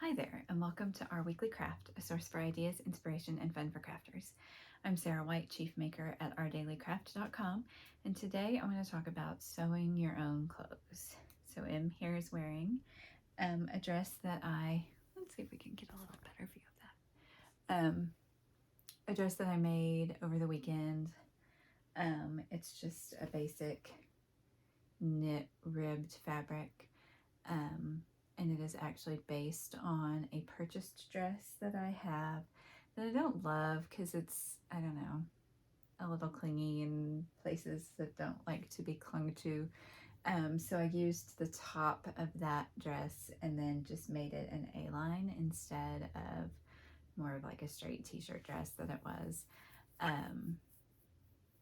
Hi there, and welcome to Our Weekly Craft, a source for ideas, inspiration, and fun for crafters. I'm Sarah White, Chief Maker at OurDailyCraft.com, and today I want to talk about sewing your own clothes. So Em here is wearing a dress that let's see if we can get a little better view of that. A dress that I made over the weekend. It's just a basic knit ribbed fabric. And it is actually based on a purchased dress that I have that I don't love because it's, I don't know, a little clingy in places that don't like to be clung to. So I used the top of that dress and then just made it an A-line instead of more of like a straight t-shirt dress that it was.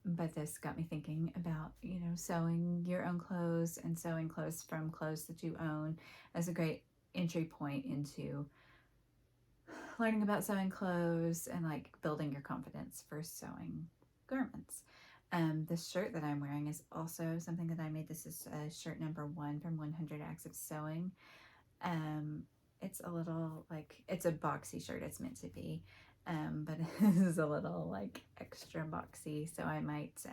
But this got me thinking about, sewing your own clothes and sewing clothes from clothes that you own as a great entry point into learning about sewing clothes and like building your confidence for sewing garments. This shirt that I'm wearing is also something that I made. This is shirt number 1 from 100 Acts of Sewing. It's a little it's a boxy shirt, it's meant to be. But it is a little like extra boxy, so I might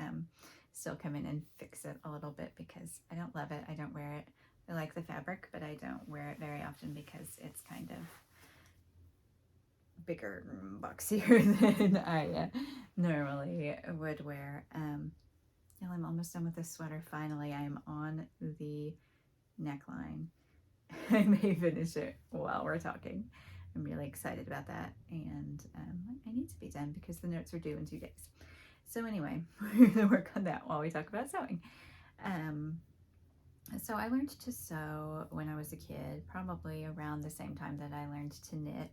still come in and fix it a little bit because I don't love it. I don't wear it. I like the fabric, but I don't wear it very often because it's kind of bigger and boxier than I normally would wear. Now I'm almost done with this sweater. Finally, I am on the neckline. I may finish it while we're talking. I'm really excited about that, and I need to be done because the notes are due in 2 days. So anyway, we're gonna work on that while we talk about sewing. So I learned to sew when I was a kid, probably around the same time that I learned to knit,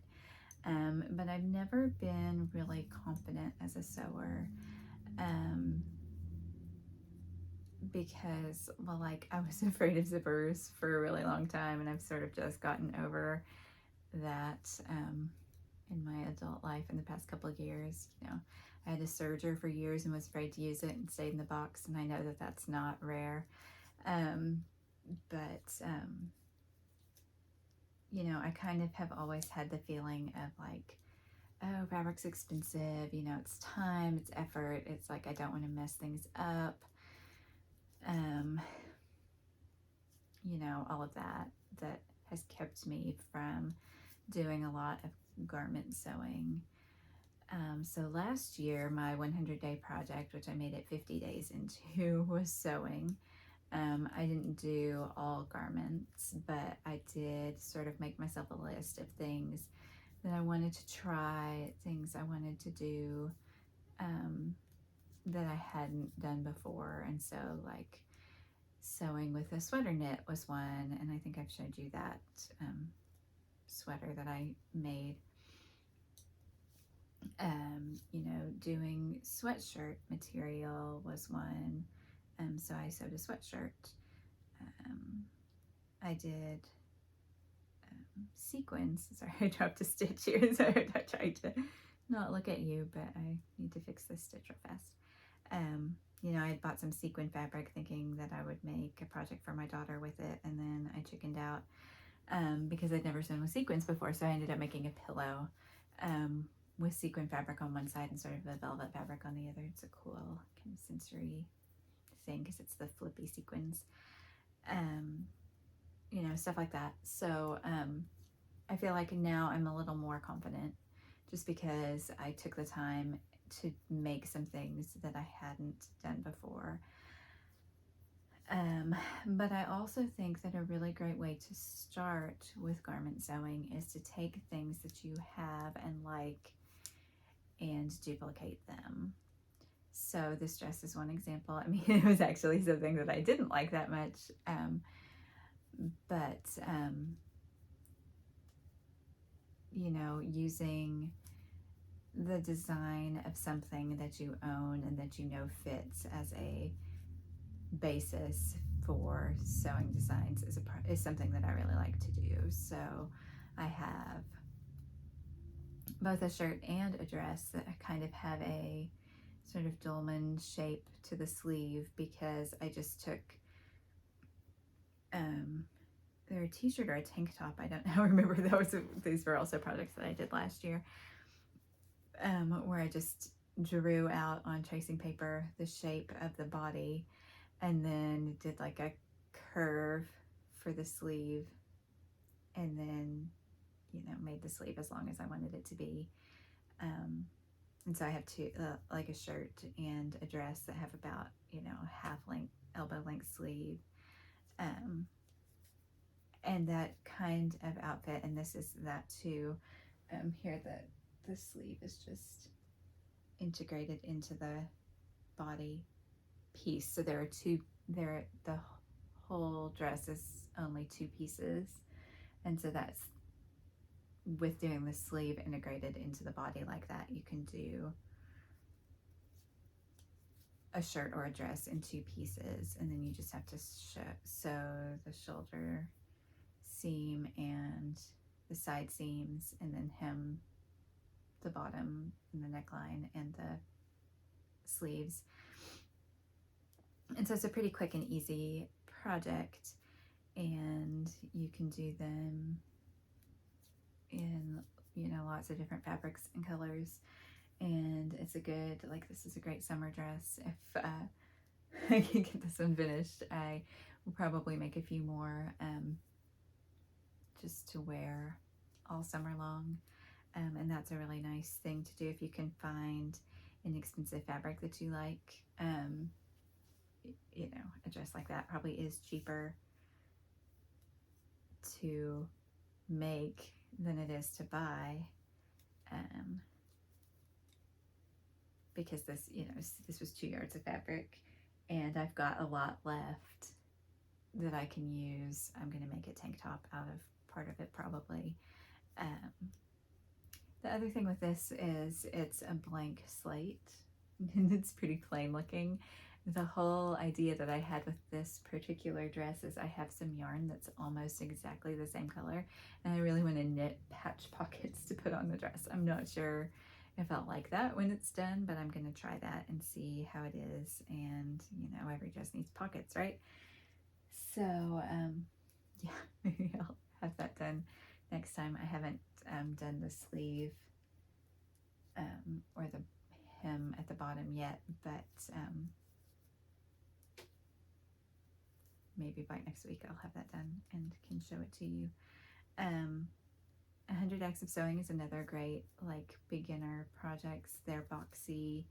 but I've never been really confident as a sewer. Because, well, like I was afraid of zippers for a really long time, and I've sort of just gotten over that in my adult life in the past couple of years. I had a serger for years and was afraid to use it and stayed in the box, and I know that that's not rare. But I kind of have always had the feeling of like, oh, fabric's expensive, it's time, it's effort, it's like I don't want to mess things up. All of that has kept me from doing a lot of garment sewing. So last year, my 100-day project, which I made it 50 days into, was sewing. I didn't do all garments, but I did sort of make myself a list of things that I wanted to try, things I wanted to do that I hadn't done before. And so like sewing with a sweater knit was one, and I think I've showed you that sweater that I made. Doing sweatshirt material was one. So I sewed a sweatshirt. I did sequins. Sorry, I dropped a stitch here, so I tried to not look at you, but I need to fix this stitch real fast. I had bought some sequin fabric thinking that I would make a project for my daughter with it, and then I chickened out because I'd never sewn with sequins before, so I ended up making a pillow with sequin fabric on one side and sort of a velvet fabric on the other. It's a cool kind of sensory thing because it's the flippy sequins, stuff like that. So I feel like now I'm a little more confident just because I took the time to make some things that I hadn't done before. But I also think that a really great way to start with garment sewing is to take things that you have and like and duplicate them. So this dress is one example. I mean, it was actually something that I didn't like that much, but using the design of something that you own and that fits as a basis for sewing designs is something that I really like to do. So I have both a shirt and a dress that kind of have a sort of dolman shape to the sleeve because I just took either a t-shirt or a tank top. I don't know. I remember these were also projects that I did last year, where I just drew out on tracing paper the shape of the body and then did like a curve for the sleeve, and then, you know, made the sleeve as long as I wanted it to be. And so I have two, like a shirt and a dress that have about, you know, half length, elbow length sleeve. And that kind of outfit, and this is that too. Here the sleeve is just integrated into the body piece. So there are two, the whole dress is only two pieces. And so that's, with doing the sleeve integrated into the body like that, you can do a shirt or a dress in two pieces, and then you just have to sew the shoulder seam and the side seams, and then hem the bottom and the neckline and the sleeves. And so it's a pretty quick and easy project, and you can do them in, you know, lots of different fabrics and colors. And it's a good, like, this is a great summer dress. If I can get this one finished, I will probably make a few more just to wear all summer long. And that's a really nice thing to do if you can find inexpensive fabric that you like. You know, a dress like that probably is cheaper to make than it is to buy, because this, you know, this was 2 yards of fabric, and I've got a lot left that I can use. I'm going to make a tank top out of part of it probably. The other thing with this is it's a blank slate, and it's pretty plain looking. The whole idea that I had with this particular dress is I have some yarn that's almost exactly the same color, and I really want to knit patch pockets to put on the dress. I'm not sure if I'll like that when it's done, but I'm going to try that and see how it is. And, you know, every dress needs pockets, right? So, yeah, maybe I'll have that done next time. I haven't done the sleeve or the hem at the bottom yet, but maybe by next week I'll have that done and can show it to you. 100 Acts of Sewing is another great, like, beginner projects. They're boxy,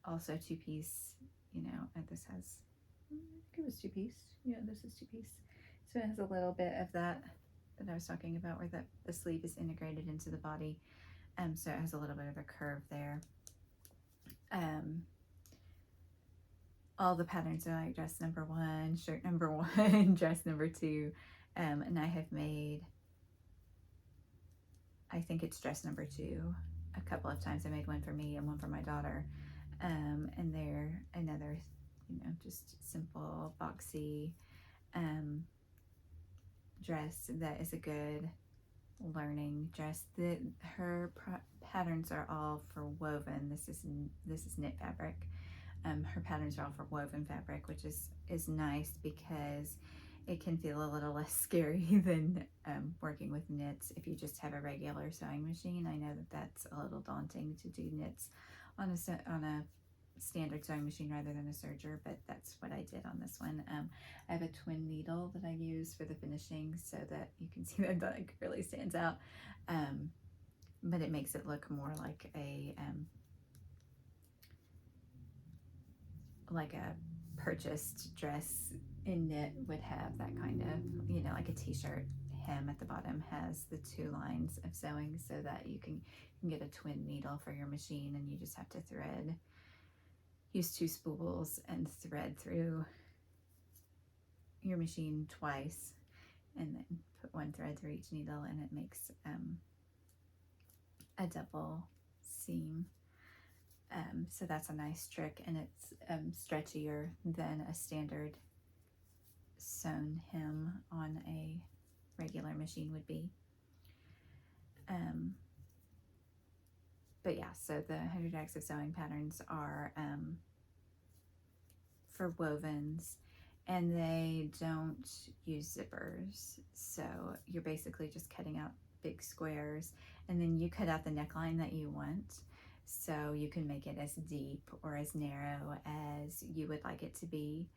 also two-piece, you know, and this has, I think it was two-piece. Yeah, this is two-piece. So it has a little bit of that I was talking about, where the sleeve is integrated into the body. So it has a little bit of a curve there. All the patterns are like dress number 1, shirt number 1, dress number 2, and I have made, I think it's dress number 2 a couple of times. I made one for me and one for my daughter, and they're another, you know, just simple boxy dress that is a good learning dress. Her patterns are all for woven. This is knit fabric. Her patterns are all for woven fabric, which is nice because it can feel a little less scary than working with knits if you just have a regular sewing machine. I know that that's a little daunting to do knits on a standard sewing machine rather than a serger, but that's what I did on this one. I have a twin needle that I use for the finishing so that you can see that like really stands out, but it makes it look more like a purchased dress in knit would have. That kind of, you know, like a t-shirt hem at the bottom has the 2 lines of sewing, so that you can get a twin needle for your machine, and you just have to use 2 spools and thread through your machine twice, and then put 1 thread through each needle, and it makes a double seam. So that's a nice trick, and it's stretchier than a standard sewn hem on a regular machine would be. But yeah, so the 100 Acts of Sewing patterns are for wovens, and they don't use zippers. So you're basically just cutting out big squares, and then you cut out the neckline that you want. So you can make it as deep or as narrow as you would like it to be.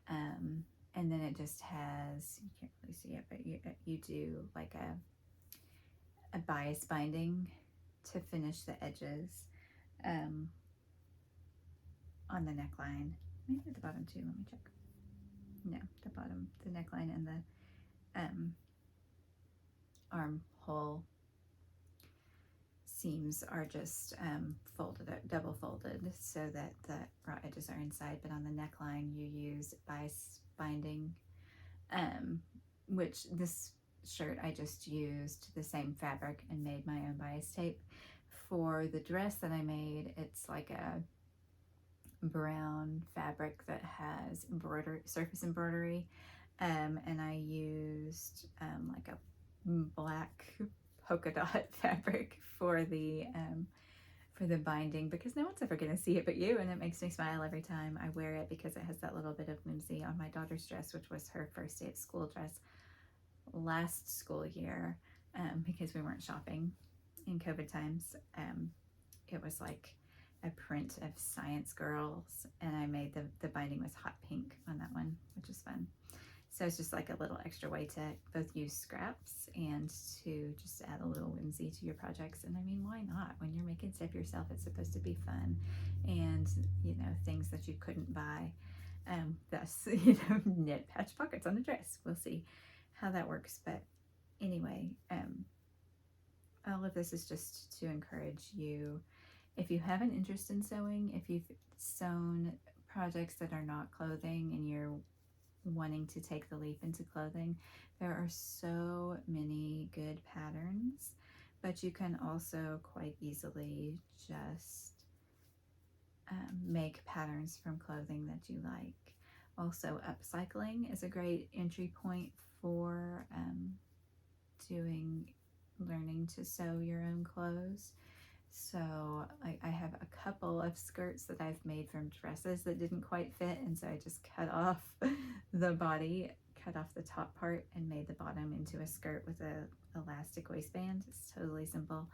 And then it just has, you can't really see it, but you do like a bias binding to finish the edges on the neckline. Maybe at the bottom too, let me check. No, the bottom, the neckline and the armhole seams are just folded, double folded, so that the raw edges are inside. But on the neckline, you use bias binding, which this shirt I just used the same fabric and made my own bias tape. For the dress that I made, it's like a brown fabric that has surface embroidery, and I used like a black polka dot fabric for the binding, because no one's ever going to see it but you, and it makes me smile every time I wear it because it has that little bit of whimsy. On my daughter's dress, which was her first day of school dress last school year, because we weren't shopping in COVID times, it was like a print of Science Girls, and I made the binding was hot pink on that one, which is fun. So it's just like a little extra way to both use scraps and to just add a little whimsy to your projects. And I mean, why not? When you're making stuff yourself, it's supposed to be fun, and you know, things that you couldn't buy. Thus, you know, knit patch pockets on a dress. We'll see how that works. But anyway, all of this is just to encourage you. If you have an interest in sewing, if you've sewn projects that are not clothing and you're wanting to take the leap into clothing, there are so many good patterns, but you can also quite easily just make patterns from clothing that you like. Also, upcycling is a great entry point for learning to sew your own clothes. So I have a couple of skirts that I've made from dresses that didn't quite fit, and so I just cut off the body, cut off the top part, and made the bottom into a skirt with a elastic waistband. It's totally simple,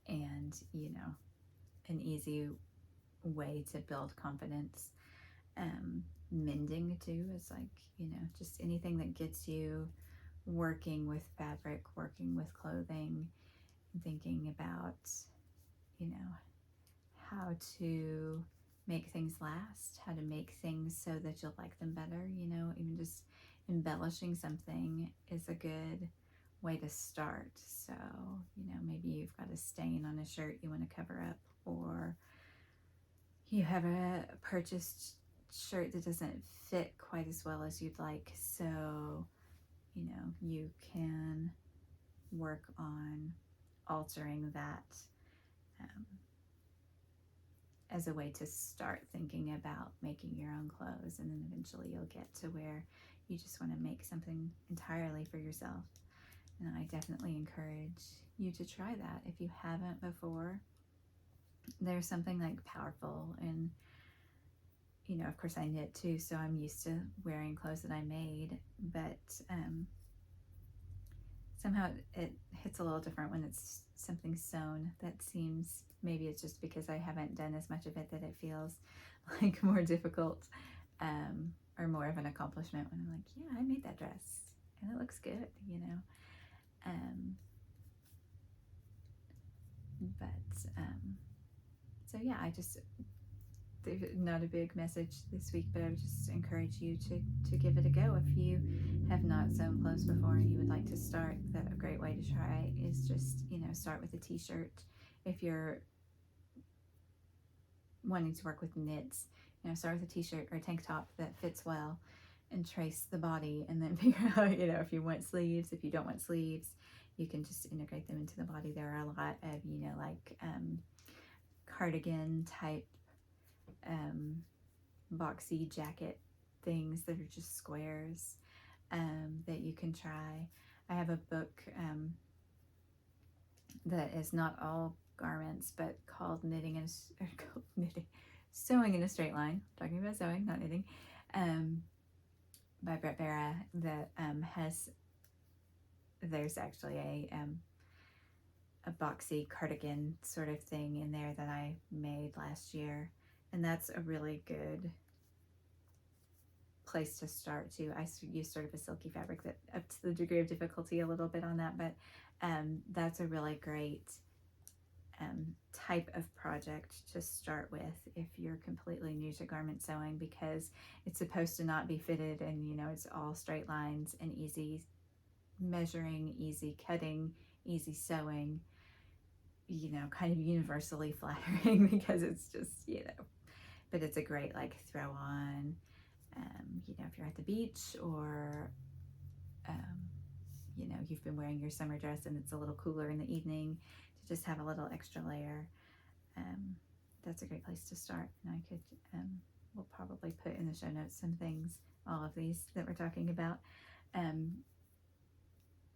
and you know, an easy way to build confidence. Mending too is like, you know, just anything that gets you working with fabric, working with clothing, and thinking about, you know, how to make things last, how to make things so that you'll like them better. You know, even just embellishing something is a good way to start. So, you know, maybe you've got a stain on a shirt you want to cover up, or you have a purchased shirt that doesn't fit quite as well as you'd like. So, you know, you can work on altering that as a way to start thinking about making your own clothes, and then eventually you'll get to where you just want to make something entirely for yourself. And I definitely encourage you to try that if you haven't before. There's something like powerful, and you know, of course I knit too, so I'm used to wearing clothes that I made, but somehow it hits a little different when it's something sewn. That seems, maybe it's just because I haven't done as much of it that it feels like more difficult, or more of an accomplishment when I'm like, yeah, I made that dress and it looks good, you know. So yeah, there's not a big message this week, but I would just encourage you to give it a go. If you have not sewn clothes before and you would like to start, that a great way to try is just, you know, start with a t-shirt. If you're wanting to work with knits, you know, start with a t-shirt or a tank top that fits well, and trace the body, and then figure out, you know, if you want sleeves, if you don't want sleeves, you can just integrate them into the body. There are a lot of, you know, like cardigan type boxy jacket things that are just squares that you can try. I have a book that is not all garments, but called Knitting and Sewing in a Straight Line, talking about sewing, not knitting, by Brett Barra, that there's actually a boxy cardigan sort of thing in there that I made last year, and that's a really good place to start too. I use sort of a silky fabric that up to the degree of difficulty a little bit on that, but that's a really great type of project to start with if you're completely new to garment sewing, because it's supposed to not be fitted, and it's all straight lines and easy measuring, easy cutting, easy sewing, kind of universally flattering because it's just, but it's a great like throw on, if you're at the beach, or you've been wearing your summer dress and it's a little cooler in the evening, to just have a little extra layer. That's a great place to start. And I could, we'll probably put in the show notes some things, all of these that we're talking about,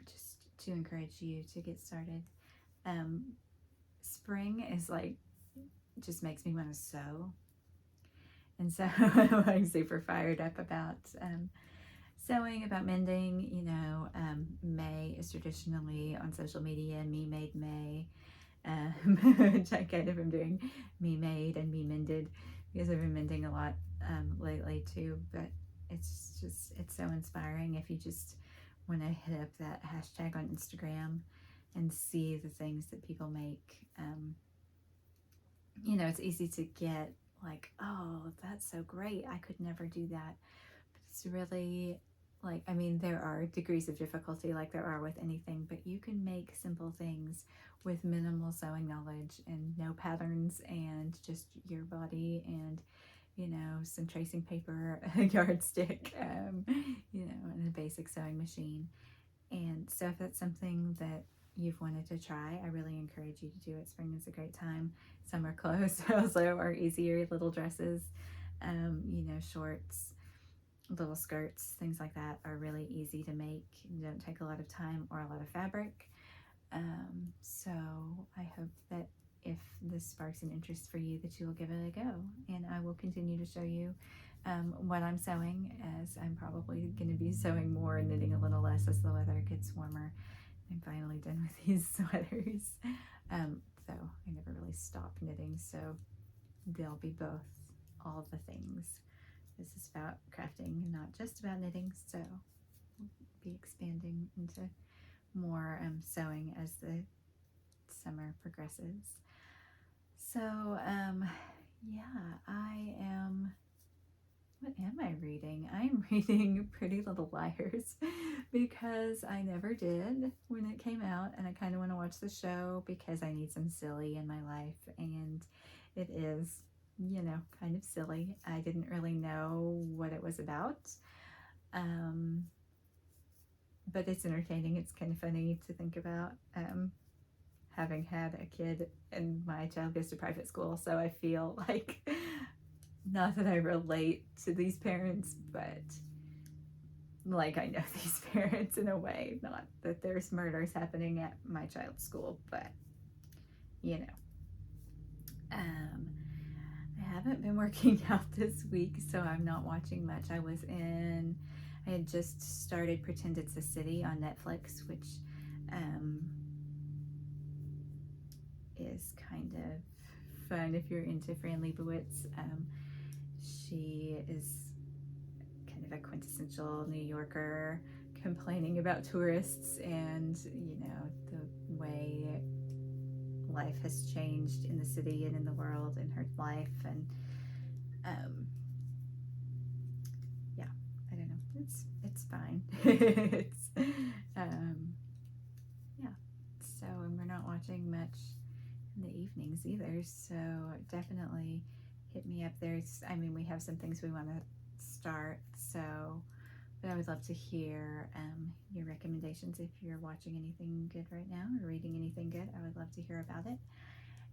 just to encourage you to get started. Spring is like, just makes me want to sew. And so I'm super fired up about sewing, about mending. May is traditionally on social media Me Made May, which I kind of am doing Me Made and Me Mended, because I've been mending a lot lately too. But it's so inspiring if you just want to hit up that hashtag on Instagram and see the things that people make. It's easy to get like, oh, that's so great, I could never do that. But it's really like, there are degrees of difficulty like there are with anything, but you can make simple things with minimal sewing knowledge and no patterns, and just your body and some tracing paper, a yardstick, and a basic sewing machine. And so if that's something that you've wanted to try, I really encourage you to do it. Spring is a great time. Summer clothes also are easier, little dresses, shorts, little skirts, things like that are really easy to make. You don't take a lot of time or a lot of fabric. So I hope that if this sparks an interest for you, that you will give it a go. And I will continue to show you what I'm sewing, as I'm probably going to be sewing more and knitting a little less as the weather gets warmer. I'm finally done with these sweaters, though I never really stop knitting, so they'll be both, all the things. This is about crafting, not just about knitting, so we'll be expanding into more sewing as the summer progresses. So what am I reading? I'm reading Pretty Little Liars because I never did when it came out, and I kind of want to watch the show because I need some silly in my life, and it is, kind of silly. I didn't really know what it was about, but it's entertaining. It's kind of funny to think about, having had a kid, and my child goes to private school, so I feel like, not that I relate to these parents, but like I know these parents in a way. Not that there's murders happening at my child's school, but I haven't been working out this week, so I'm not watching much. I had just started Pretend It's a City on Netflix, which is kind of fun if you're into Fran Lebowitz. She is kind of a quintessential New Yorker complaining about tourists and, the way life has changed in the city and in the world in her life. And I don't know. It's fine. It's So, and we're not watching much in the evenings either. So definitely hit me up there. We have some things we want to start. So, but I would love to hear your recommendations. If you're watching anything good right now or reading anything good, I would love to hear about it.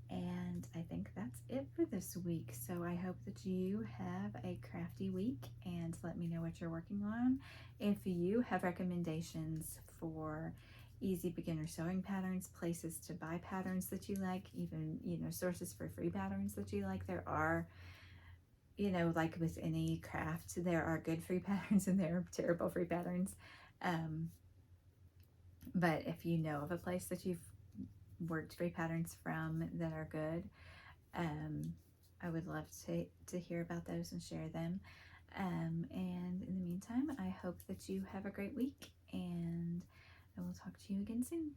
And I think that's it for this week. So I hope that you have a crafty week, and let me know what you're working on. If you have recommendations for easy beginner sewing patterns, places to buy patterns that you like, even, sources for free patterns that you like, there are like with any craft, there are good free patterns and there are terrible free patterns. But if you know of a place that you've worked free patterns from that are good, I would love to hear about those and share them. And in the meantime, I hope that you have a great week, and I will talk to you again soon.